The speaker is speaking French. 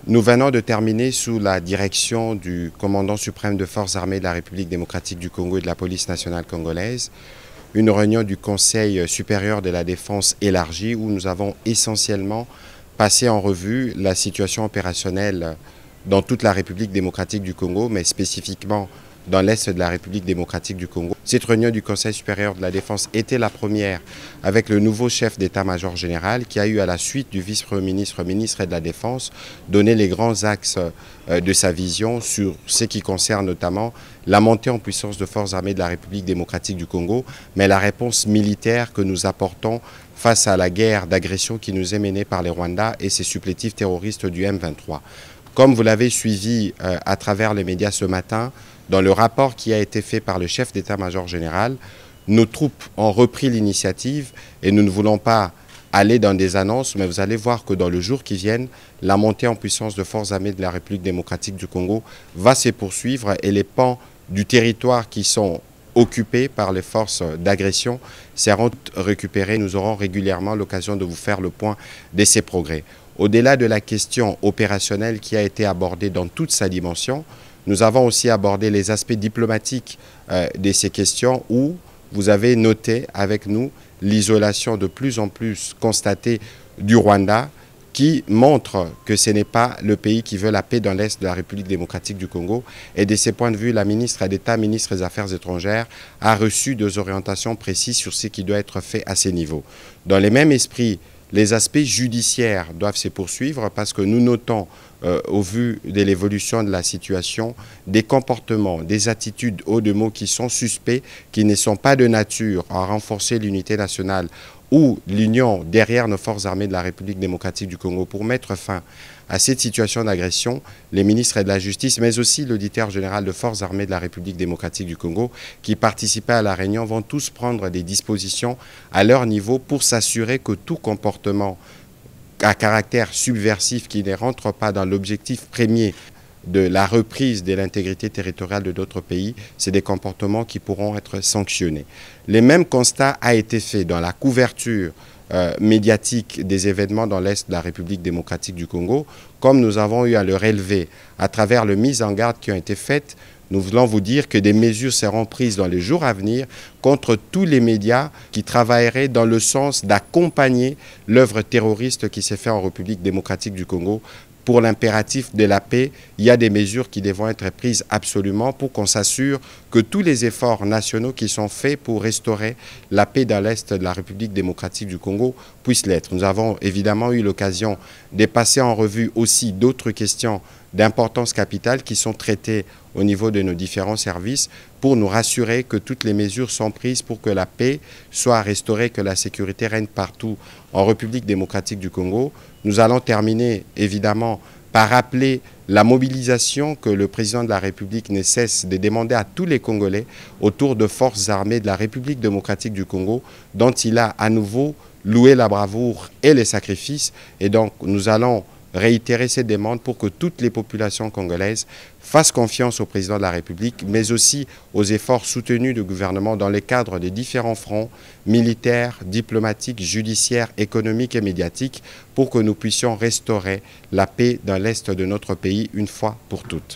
Nous venons de terminer sous la direction du commandant suprême de forces armées de la République démocratique du Congo et de la police nationale congolaise une réunion du Conseil supérieur de la défense élargie où nous avons essentiellement passé en revue la situation opérationnelle dans toute la République démocratique du Congo, mais spécifiquement dans l'Est de la République démocratique du Congo. Cette réunion du Conseil supérieur de la défense était la première avec le nouveau chef d'état-major général qui a eu à la suite du vice-premier ministre, ministre de la Défense, donné les grands axes de sa vision sur ce qui concerne notamment la montée en puissance de forces armées de la République démocratique du Congo, mais la réponse militaire que nous apportons face à la guerre d'agression qui nous est menée par les Rwandais et ses supplétifs terroristes du M23. Comme vous l'avez suivi à travers les médias ce matin, dans le rapport qui a été fait par le chef d'état-major général, nos troupes ont repris l'initiative et nous ne voulons pas aller dans des annonces, mais vous allez voir que dans le jour qui vient, la montée en puissance de forces armées de la République démocratique du Congo va se poursuivre et les pans du territoire qui sont occupés par les forces d'agression seront récupérés. Nous aurons régulièrement l'occasion de vous faire le point de ces progrès. Au-delà de la question opérationnelle qui a été abordée dans toute sa dimension, nous avons aussi abordé les aspects diplomatiques de ces questions où vous avez noté avec nous l'isolation de plus en plus constatée du Rwanda qui montre que ce n'est pas le pays qui veut la paix dans l'Est de la République démocratique du Congo. Et de ce point de vue, la ministre d'État, ministre des Affaires étrangères, a reçu des orientations précises sur ce qui doit être fait à ces niveaux. Dans le même esprit, les aspects judiciaires doivent se poursuivre parce que nous notons, au vu de l'évolution de la situation, des comportements, des attitudes haut de mots qui sont suspects, qui ne sont pas de nature à renforcer l'unité nationale ou l'union derrière nos forces armées de la République démocratique du Congo pour mettre fin à cette situation d'agression. Les ministres de la Justice, mais aussi l'auditeur général de forces armées de la République démocratique du Congo, qui participaient à la réunion, vont tous prendre des dispositions à leur niveau pour s'assurer que tout comportement à caractère subversif qui ne rentre pas dans l'objectif premier de la reprise de l'intégrité territoriale de d'autres pays, c'est des comportements qui pourront être sanctionnés. Le même constat a été fait dans la couverture médiatique des événements dans l'Est de la République démocratique du Congo, comme nous avons eu à le relever à travers les mises en garde qui ont été faites. Nous voulons vous dire que des mesures seront prises dans les jours à venir contre tous les médias qui travailleraient dans le sens d'accompagner l'œuvre terroriste qui s'est faite en République démocratique du Congo. Pour l'impératif de la paix, il y a des mesures qui devront être prises absolument pour qu'on s'assure que tous les efforts nationaux qui sont faits pour restaurer la paix dans l'Est de la République démocratique du Congo puissent l'être. Nous avons évidemment eu l'occasion de passer en revue aussi d'autres questions d'importance capitale qui sont traitées au niveau de nos différents services pour nous rassurer que toutes les mesures sont prises pour que la paix soit restaurée, que la sécurité règne partout en République démocratique du Congo. Nous allons terminer évidemment par rappeler la mobilisation que le président de la République ne cesse de demander à tous les Congolais autour de forces armées de la République démocratique du Congo, dont il a à nouveau loué la bravoure et les sacrifices. Et donc nous allons réitérer ces demandes pour que toutes les populations congolaises fassent confiance au président de la République, mais aussi aux efforts soutenus du gouvernement dans le cadre des différents fronts militaires, diplomatiques, judiciaires, économiques et médiatiques pour que nous puissions restaurer la paix dans l'Est de notre pays une fois pour toutes.